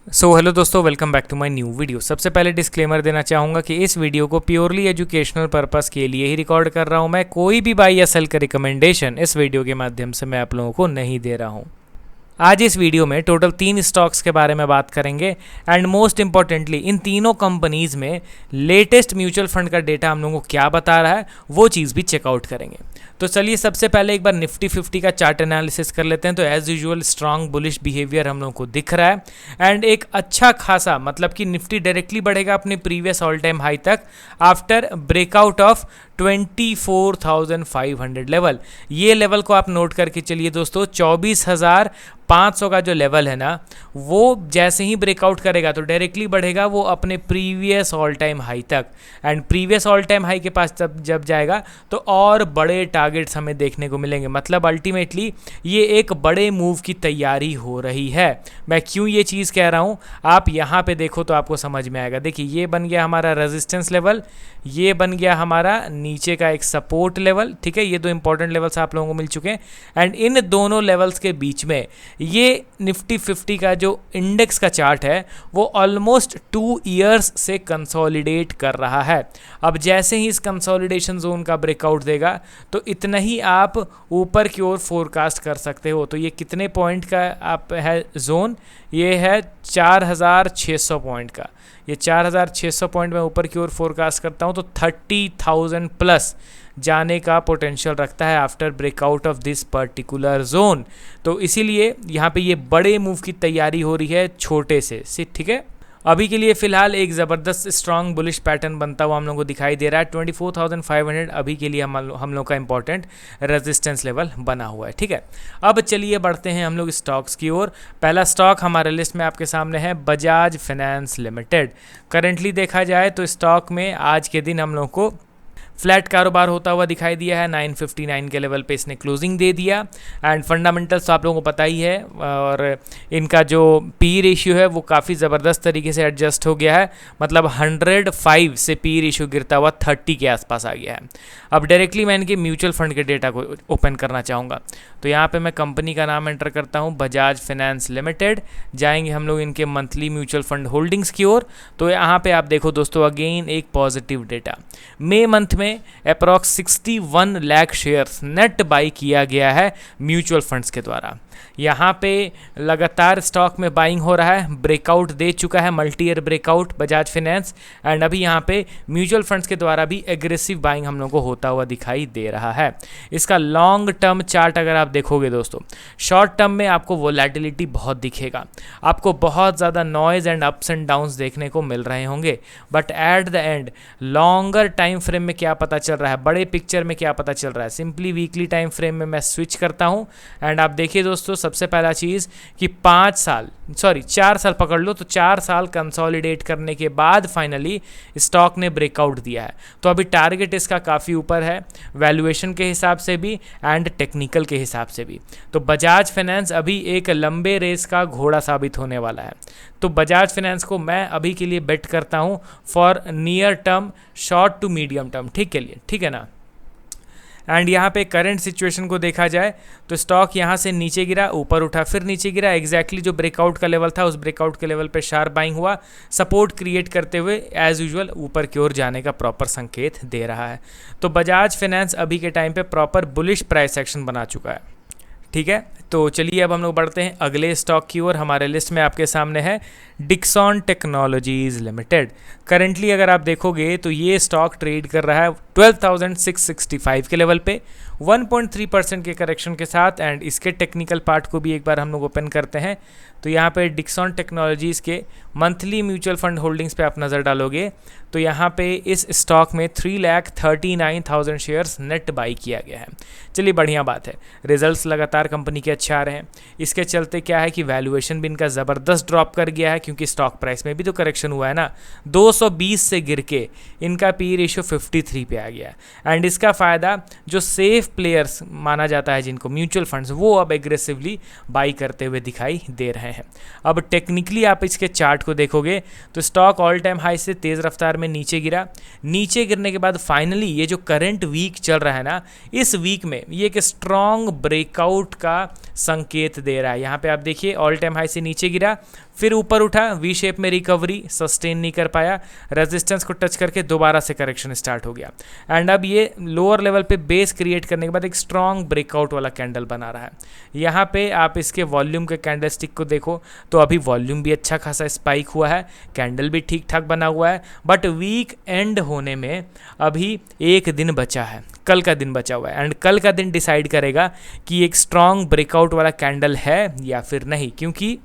Hello दोस्तों, welcome back to my new video. सबसे पहले डिस्क्लेमर देना चाहूँगा कि इस वीडियो को प्योरली एजुकेशनल पर्पस के लिए ही रिकॉर्ड कर रहा हूँ। मैं कोई भी बाई या सेल का रिकमेंडेशन इस वीडियो के माध्यम से मैं आप लोगों को नहीं दे रहा हूँ। आज इस वीडियो में टोटल 3 स्टॉक्स के बारे में बात करेंगे एंड मोस्ट इंपॉर्टेंटली इन तीनों कंपनीज में लेटेस्ट म्यूचुअल फंड का डेटा हम लोगों को क्या बता रहा है वो चीज़ भी चेकआउट करेंगे। तो चलिए सबसे पहले एक बार निफ्टी 50 का चार्ट एनालिसिस कर लेते हैं। तो as usual strong bullish behaviour हम लोगों को दिख रहा है एंड एक अच्छा खासा मतलब कि निफ्टी डायरेक्टली बढ़ेगा अपने प्रीवियस ऑल टाइम हाई तक आफ्टर ब्रेकआउट ऑफ 24,500 लेवल। ये लेवल को आप नोट करके चलिए दोस्तों। 24,500 का जो लेवल है ना वो जैसे ही ब्रेकआउट करेगा तो डायरेक्टली बढ़ेगा वो अपने प्रीवियस ऑल टाइम हाई तक and previous all time high के पास जब जाएगा तो और बड़े टारगेट्स हमें देखने को मिलेंगे। मतलब अल्टीमेटली ये एक बड़े मूव की तैयारी हो रही है। मैं क्यों ये चीज़ कह रहा हूँ आप यहाँ पे देखो तो आपको समझ में आएगा। देखिए ये बन गया हमारा रेजिस्टेंस लेवल, ये बन गया हमारा नीचे का एक सपोर्ट लेवल। ठीक है, ये दो इंपॉर्टेंट लेवल्स आप लोगों को मिल चुके हैं एंड इन दोनों लेवल्स के बीच में ये निफ्टी 50 का जो इंडेक्स का चार्ट है वो ऑलमोस्ट 2 इयर्स से कंसोलिडेट कर रहा है। अब जैसे ही इस कंसोलिडेशन जोन का ब्रेकआउट देगा तो इतना ही आप ऊपर की ओर फोरकास्ट कर सकते हो। तो ये कितने पॉइंट का आप है जोन, ये है 4,600 पॉइंट का। ये 4,600 पॉइंट में ऊपर की ओर फोरकास्ट करता हूँ तो 30,000 प्लस जाने का पोटेंशियल रखता है after breakout of this particular zone. तो इसीलिए यहाँ पे ये बड़े मूव की तैयारी हो रही है छोटे से। ठीक है, अभी के लिए फिलहाल एक ज़बरदस्त स्ट्रॉन्ग बुलिश पैटर्न बनता हुआ हम लोग को दिखाई दे रहा है। 24,500 अभी के लिए हम लोग का इंपॉर्टेंट रेजिस्टेंस लेवल बना हुआ है। ठीक है, अब चलिए बढ़ते हैं हम लोग स्टॉक्स की ओर। पहला स्टॉक हमारे लिस्ट में आपके सामने है बजाज फाइनेंस लिमिटेड। करेंटली देखा जाए तो स्टॉक में आज के दिन हम लोग को फ्लैट कारोबार होता हुआ दिखाई दिया है। 959 के लेवल पे इसने क्लोजिंग दे दिया एंड फंडामेंटल्स तो आप लोगों को पता ही है और इनका जो पी रेशियो है वो काफ़ी ज़बरदस्त तरीके से एडजस्ट हो गया है। मतलब 105 से पी रेशियो गिरता हुआ 30 के आसपास आ गया है। अब डायरेक्टली मैं इनके म्यूचुअल फंड के डेटा को ओपन करना चाहूँगा। तो यहाँ पे मैं कंपनी का नाम एंटर करता हूँ बजाज फाइनेंस लिमिटेड। जाएंगे हम लोग इनके मंथली म्यूचुअल फंड होल्डिंग्स की ओर। तो यहाँ पे आप देखो दोस्तों अगेन एक पॉजिटिव डेटा। मई मंथ में approx 61 lakh shares net by किया गया है म्यूचुअल फंड्स के द्वारा। यहाँ पे लगातार स्टॉक में बाइंग हो रहा है, ब्रेकआउट दे चुका है multi year breakout Bajaj finance and अभी यहाँ पे म्यूचुअल फंड्स के द्वारा भी एग्रेसिव बाइंग हम लोग को होता हुआ दिखाई दे रहा है। इसका लॉन्ग टर्म चार्ट अगर आप देखोगे दोस्तों, शॉर्ट टर्म में आपको वोलेटिलिटी बहुत दिखेगा, आपको बहुत ज़्यादा noise and ups and downs देखने को मिल रहे होंगे। But at the end longer time frame में क्या पता चल रहा है, बड़े पिक्चर में क्या पता चल रहा है, सिंपली वीकली टाइम फ्रेम में मैं स्विच करता हूँ एंड आप देखिए दोस्तों सबसे पहला चीज़ कि 4 साल पकड़ लो तो 4 साल कंसोलिडेट करने के बाद फाइनली स्टॉक ने ब्रेकआउट दिया है। तो अभी टारगेट इसका काफ़ी ऊपर है वैल्यूएशन के हिसाब से भी एंड टेक्निकल के हिसाब से भी। तो बजाज फाइनेंस अभी एक लंबे रेस का घोड़ा साबित होने वाला है। तो बजाज फाइनेंस को मैं अभी के लिए बेट करता हूँ for near term, short to medium term. ठीक के लिए, ठीक है ना। एंड यहाँ पे करंट सिचुएशन को देखा जाए तो स्टॉक यहाँ से नीचे गिरा, ऊपर उठा, फिर नीचे गिरा। एग्जैक्टली जो ब्रेकआउट का लेवल था उस ब्रेकआउट के लेवल पे शार्प बाइंग हुआ, सपोर्ट क्रिएट करते हुए एज यूजुअल ऊपर की ओर जाने का प्रॉपर संकेत दे रहा है। तो बजाज फाइनेंस अभी के टाइम पे प्रॉपर बुलिश प्राइस एक्शन बना चुका है। ठीक है, तो चलिए अब हम लोग बढ़ते हैं अगले स्टॉक की ओर। हमारे लिस्ट में आपके सामने है डिक्सन टेक्नोलॉजीज लिमिटेड। करेंटली अगर आप देखोगे तो ये स्टॉक ट्रेड कर रहा है 12,665 के लेवल पे 1.3% के करेक्शन के साथ एंड इसके टेक्निकल पार्ट को भी एक बार हम लोग ओपन करते हैं। तो यहाँ पे डिक्सन टेक्नोलॉजीज़ के मंथली म्यूचुअल फंड होल्डिंग्स पे आप नज़र डालोगे तो यहाँ पे इस स्टॉक में 3,39,000 शेयर्स नेट बाई किया गया है। चलिए बढ़िया बात है, रिजल्ट्स लगातार कंपनी के अच्छे आ रहे हैं। इसके चलते क्या है कि वैल्यूएशन भी इनका ज़बरदस्त ड्रॉप कर गया है क्योंकि स्टॉक प्राइस में भी तो करेक्शन हुआ है ना। 220 से गिर के इनका पी रेशियो 53 पे आ गया है। एंड इसका फ़ायदा जो सेफ प्लेयर्स माना जाता है जिनको म्यूचुअल फंड्स, वो अब एग्रेसिवली बाई करते हुए दिखाई दे रहे हैं। अब टेक्निकली आप इसके चार्ट को देखोगे तो स्टॉक ऑल टाइम हाई से तेज़ रफ्तार में नीचे गिरा। नीचे गिरने के बाद फाइनली ये जो करंट वीक चल रहा है ना, इस वीक में ये एक स्ट्रॉन्ग ब्रेकआउट का संकेत दे रहा है। यहाँ पे आप देखिए ऑल टाइम हाई से नीचे गिरा, फिर ऊपर उठा, वी शेप में रिकवरी, सस्टेन नहीं कर पाया, रेजिस्टेंस को टच करके दोबारा से करेक्शन स्टार्ट हो गया। एंड अब ये लोअर लेवल पे बेस क्रिएट करने के बाद एक स्ट्रॉन्ग ब्रेकआउट वाला कैंडल बना रहा है। यहाँ पे आप इसके वॉल्यूम के कैंडलस्टिक को देखो तो अभी वॉल्यूम भी अच्छा खासा स्पाइक हुआ है, कैंडल भी ठीक ठाक बना हुआ है, बट वीक एंड होने में अभी एक दिन बचा है, कल का दिन बचा हुआ है। एंड कल का दिन डिसाइड करेगा कि एक स्ट्रॉन्ग ब्रेकआउट वाला कैंडल है या फिर नहीं, क्योंकि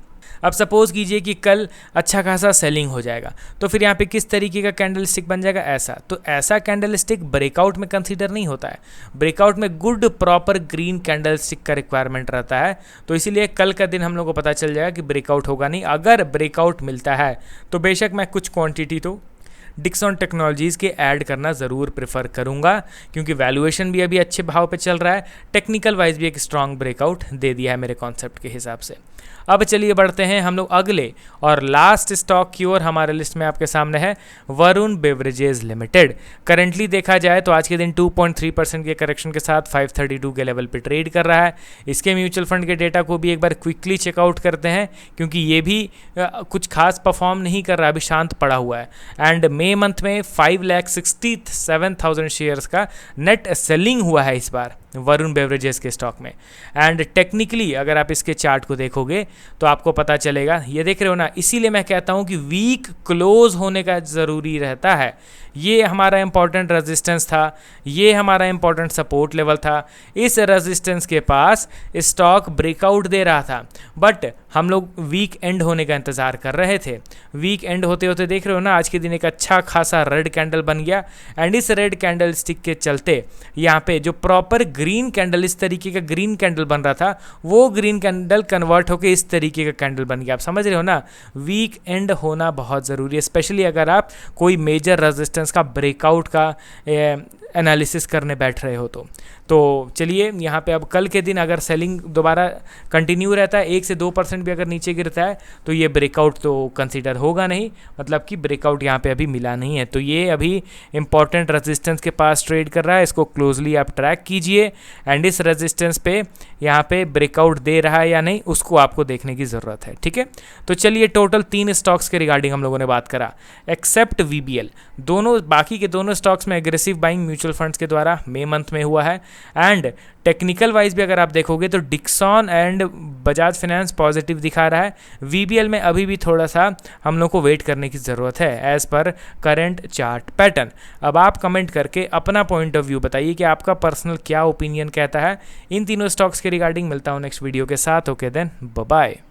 अब सपोज कीजिए कि कल अच्छा खासा सेलिंग हो जाएगा तो फिर यहाँ पे किस तरीके का कैंडल स्टिक बन जाएगा, ऐसा। तो ऐसा कैंडल स्टिक ब्रेकआउट में कंसीडर नहीं होता है, ब्रेकआउट में good proper green candle stick का रिक्वायरमेंट रहता है। तो इसीलिए कल का दिन हम लोग को पता चल जाएगा कि ब्रेकआउट होगा नहीं। अगर ब्रेकआउट मिलता है तो बेशक मैं कुछ क्वांटिटी तो डिक्सन टेक्नोलॉजीज़ के ऐड करना ज़रूर प्रेफर करूँगा, क्योंकि वैल्यूएशन भी अभी अच्छे भाव पे चल रहा है, टेक्निकल वाइज भी एक स्ट्रॉन्ग ब्रेकआउट दे दिया है मेरे कॉन्सेप्ट के हिसाब से। अब चलिए बढ़ते हैं हम लोग अगले और लास्ट स्टॉक की ओर। हमारे लिस्ट में आपके सामने है वरुण बेवरेजेस लिमिटेड। करेंटली देखा जाए तो आज के दिन 2.3% के करेक्शन के साथ 532 के लेवल पे ट्रेड कर रहा है। इसके म्यूचुअल फंड के डेटा को भी एक बार क्विकली चेकआउट करते हैं, क्योंकि ये भी कुछ खास परफॉर्म नहीं कर रहा, अभी शांत पड़ा हुआ है। एंड मई मंथ में 5,67,000 शेयर्स का नेट सेलिंग हुआ है इस बार वरुण बेवरेजेस के स्टॉक में। एंड टेक्निकली अगर आप इसके चार्ट को देखोगे तो आपको पता चलेगा, ये देख रहे हो ना, इसीलिए मैं कहता हूँ कि वीक क्लोज होने का ज़रूरी रहता है। ये हमारा इंपॉर्टेंट रेजिस्टेंस था, ये हमारा इंपॉर्टेंट सपोर्ट लेवल था। इस रेजिस्टेंस के पास स्टॉक ब्रेकआउट दे रहा था, बट हम लोग वीक एंड होने का इंतज़ार कर रहे थे। वीक एंड होते होते देख रहे हो ना, आज के दिन एक अच्छा खासा रेड कैंडल बन गया। एंड इस रेड कैंडल स्टिक के चलते यहाँ पे जो प्रॉपर ग्रीन कैंडल, इस तरीके का ग्रीन कैंडल बन रहा था, वो ग्रीन कैंडल कन्वर्ट होकर इस तरीके का कैंडल बन गया। आप समझ रहे हो ना, वीक एंड होना बहुत ज़रूरी है, स्पेशली अगर आप कोई मेजर रेजिस्टेंस का ब्रेकआउट का एनालिसिस करने बैठ रहे हो तो चलिए यहाँ पे अब कल के दिन अगर सेलिंग दोबारा कंटिन्यू रहता है, 1 से 2% भी अगर नीचे गिरता है तो ये ब्रेकआउट तो कंसीडर होगा नहीं, मतलब कि ब्रेकआउट यहाँ पे अभी मिला नहीं है। तो ये अभी इंपॉर्टेंट रेजिस्टेंस के पास ट्रेड कर रहा है, इसको क्लोजली आप ट्रैक कीजिए। एंड इस रेजिस्टेंस पे यहाँ पे ब्रेकआउट दे रहा है या नहीं, उसको आपको देखने की ज़रूरत है, ठीक है। तो चलिए टोटल 3 स्टॉक्स के रिगार्डिंग हम लोगों ने बात करा, एक्सेप्ट VBL। दोनों बाकी के दोनों स्टॉक्स में एग्रेसिव बाइंग म्यूचुअल फंड्स के द्वारा मई मंथ में हुआ है। एंड टेक्निकल वाइज भी अगर आप देखोगे तो Dixon and Bajaj Finance positive दिखा रहा है। VBL में अभी भी थोड़ा सा हम लोग को वेट करने की ज़रूरत है as per current chart pattern. अब आप कमेंट करके अपना पॉइंट ऑफ व्यू बताइए कि आपका पर्सनल क्या ओपिनियन कहता है इन तीनों स्टॉक्स के रिगार्डिंग। मिलता हूँ नेक्स्ट वीडियो के साथ। Okay then, bye bye.